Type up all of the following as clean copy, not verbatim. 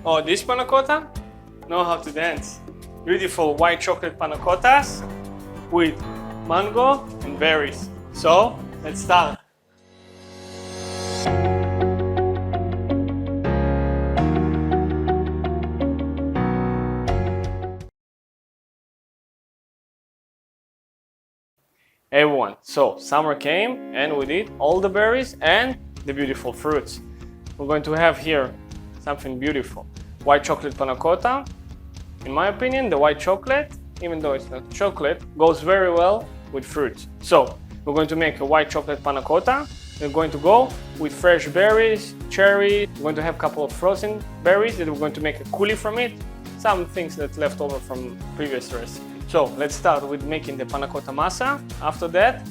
Oh, this panna cotta? Know how to dance. Beautiful white chocolate panna cottas with mango and berries. So, let's start. Hey everyone, so summer came and with it all the berries and the beautiful fruits. We're going to have here something beautiful. White chocolate panna cotta. In my opinion, the white chocolate, even though it's not chocolate, goes very well with fruits. So we're going to make a white chocolate panna cotta. We're going to go with fresh berries, cherry. We're going to have a couple of frozen berries that we're going to make a coulis from it. Some things that left over from previous recipe. So let's start with making the panna cotta masa. After that,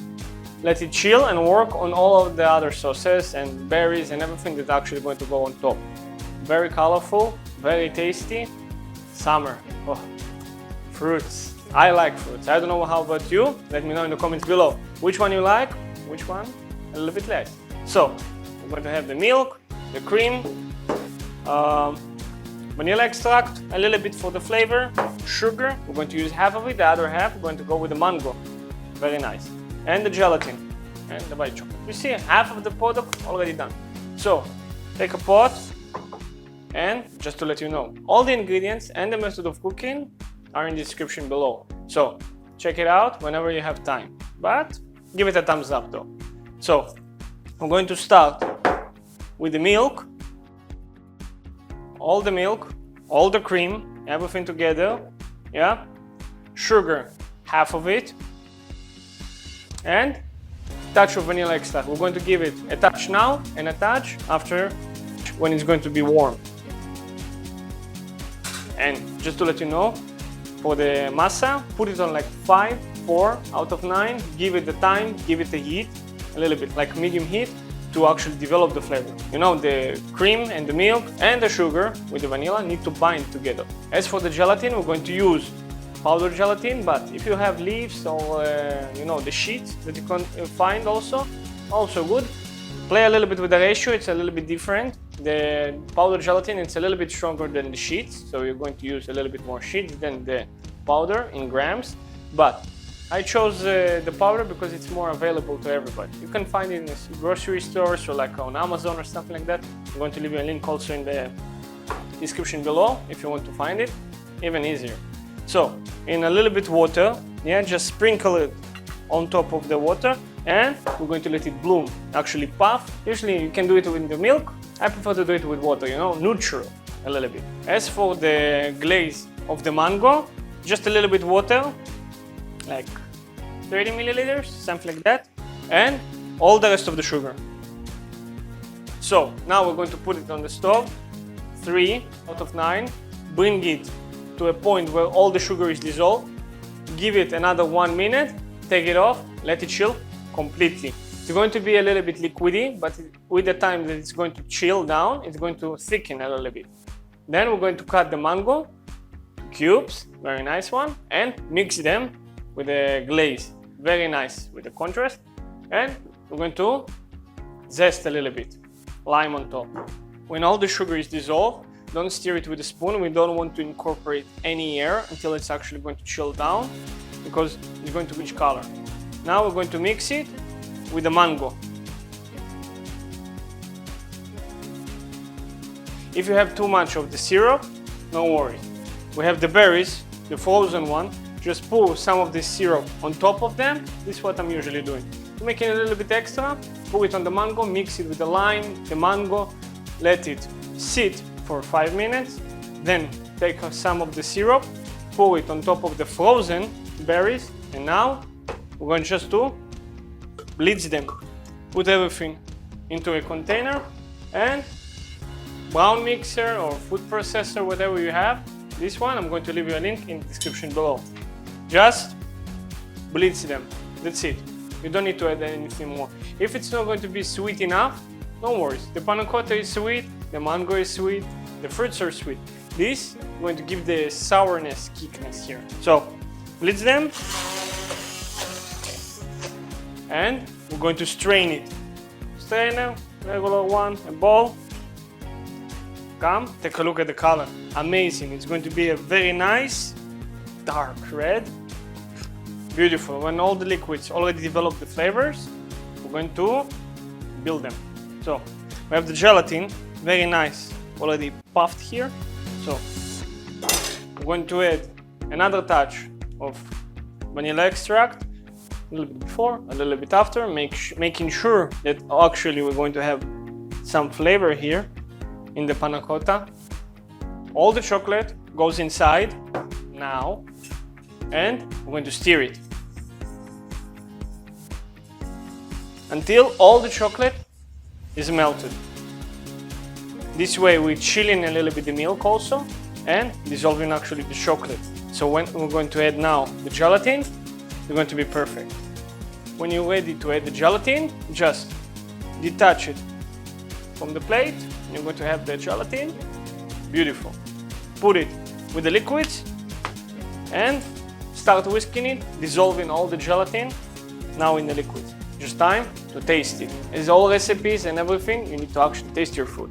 let it chill and work on all of the other sauces and berries and everything that's actually going to go on top. Very colorful, very tasty. Summer. Oh, fruits. I like fruits. I don't know how about you. Let me know in the comments below which one you like, which one a little bit less. So we're going to have the milk, the cream, vanilla extract, a little bit for the flavor, sugar, we're going to use half of it, the other half we're going to go with the mango, very nice, and the gelatin, and the white chocolate. You see, half of the product already done. So, take a pot, and just to let you know, all the ingredients and the method of cooking are in the description below. So, check it out whenever you have time, but give it a thumbs up though. So, I'm going to start with the milk. All the milk, all the cream, everything together, yeah? Sugar, half of it, and a touch of vanilla extract. We're going to give it a touch now and a touch after when it's going to be warm. And just to let you know, for the masa, put it on like 5, 4 out of 9, give it the time, give it the heat, a little bit, like medium heat, to actually develop the flavor. You know, the cream and the milk and the sugar with the vanilla need to bind together. As for the gelatin, we're going to use powdered gelatin, but if you have leaves or you know, the sheets that you can find also good. Play a little bit with the ratio, it's a little bit different. The powdered gelatin, it's a little bit stronger than the sheets, so you're going to use a little bit more sheets than the powder in grams, but I chose the powder because it's more available to everybody. You can find it in the grocery stores or like on Amazon or something like that. I'm going to leave you a link also in the description below if you want to find it, even easier. So, in a little bit water, yeah, just sprinkle it on top of the water and we're going to let it bloom, actually puff. Usually you can do it with the milk. I prefer to do it with water, you know, neutral a little bit. As for the glaze of the mango, just a little bit water, like 30 milliliters, something like that, and all the rest of the sugar. So now we're going to put it on the stove, 3 out of 9, bring it to a point where all the sugar is dissolved, give it another 1 minute, take it off, let it chill completely. It's going to be a little bit liquidy, but with the time that it's going to chill down, it's going to thicken a little bit. Then we're going to cut the mango, cubes, very nice one, and mix them with the glaze, very nice with the contrast, and we're going to zest a little bit, lime on top. When all the sugar is dissolved, don't stir it with a spoon. We don't want to incorporate any air until it's actually going to chill down because it's going to reach color. Now we're going to mix it with the mango. If you have too much of the syrup, no worries. We have the berries, the frozen one. Just pour some of this syrup on top of them. This is what I'm usually doing. To make it a little bit extra, pour it on the mango, mix it with the lime, the mango, let it sit for 5 minutes. Then take some of the syrup, pour it on top of the frozen berries, and now we're going just to blitz them. Put everything into a container and brown mixer or food processor, whatever you have. This one, I'm going to leave you a link in the description below. Just blitz them, that's it. You don't need to add anything more. If it's not going to be sweet enough, no worries. The panna cotta is sweet, the mango is sweet, the fruits are sweet. This is going to give the sourness, kickness here. So, blitz them, and we're going to strain it. Strainer, regular one, a bowl. Come, take a look at the color. Amazing. It's going to be a very nice dark red. Beautiful. When all the liquids already develop the flavors, we're going to build them. So we have the gelatin, very nice, already puffed here. So we're going to add another touch of vanilla extract, a little bit before, a little bit after, making sure that actually we're going to have some flavor here in the panna cotta. All the chocolate goes inside now, and we're going to stir it until all the chocolate is melted. This way we're chilling a little bit the milk also and dissolving actually the chocolate. So when we're going to add now the gelatin, it's going to be perfect. When you're ready to add the gelatin, just detach it from the plate. You're going to have the gelatin. Beautiful. Put it with the liquids and start whisking it, dissolving all the gelatin now in the liquids. Just time to taste it. As all recipes and everything, you need to actually taste your food.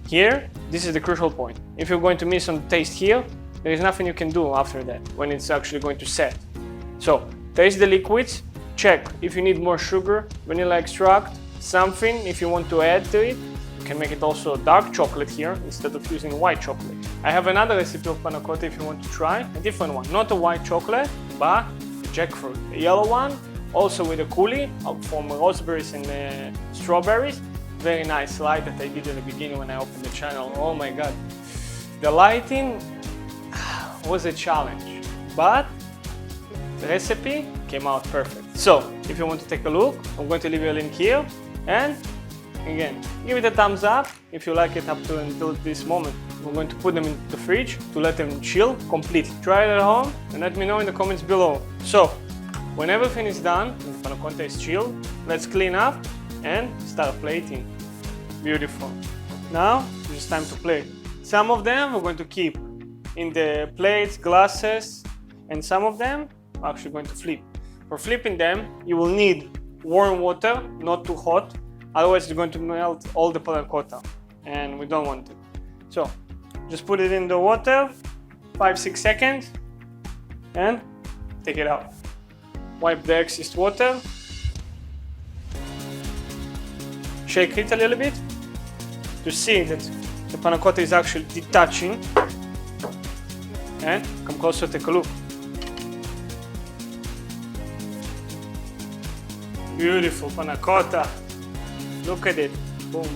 Here, this is the crucial point. If you're going to miss on the taste here, there is nothing you can do after that when it's actually going to set. So, taste the liquids, check if you need more sugar, vanilla extract, something if you want to add to it. You can make it also dark chocolate here instead of using white chocolate. I have another recipe of panna cotta if you want to try, a different one. Not a white chocolate, but jackfruit, a yellow one. Also with a coulis from raspberries and strawberries. Very nice light that I did at the beginning when I opened the channel. Oh my god. The lighting was a challenge, but the recipe came out perfect. So, if you want to take a look, I'm going to leave you a link here. And again, give it a thumbs up if you like it up to until this moment. We're going to put them in the fridge to let them chill completely. Try it at home and let me know in the comments below. So, when everything is done and the panna cotta is chilled, let's clean up and start plating. Beautiful. Now it's time to plate. Some of them we're going to keep in the plates, glasses, and some of them we're actually going to flip. For flipping them, you will need warm water, not too hot, otherwise you're going to melt all the panna cotta, and we don't want it. So just put it in the water, 5-6 seconds, and take it out. Wipe the excess water, shake it a little bit to see that the panna cotta is actually detaching, and come closer, take a look. Beautiful panna cotta, look at it, boom.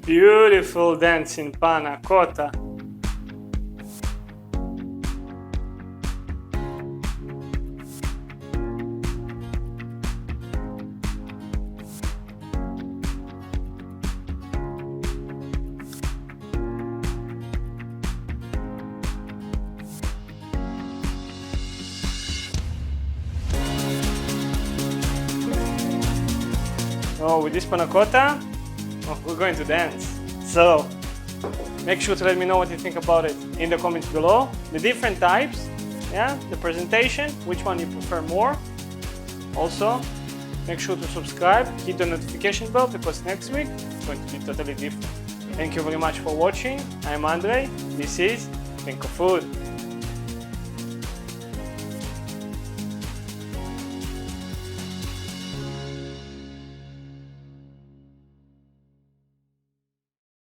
Beautiful dancing panna cotta. Oh, with this panna cotta, we're going to dance. So make sure to let me know what you think about it in the comments below. The different types, yeah, the presentation, which one you prefer more. Also, make sure to subscribe, hit the notification bell because next week it's going to be totally different. Thank you very much for watching. I'm Andre. This is ThinkOFood.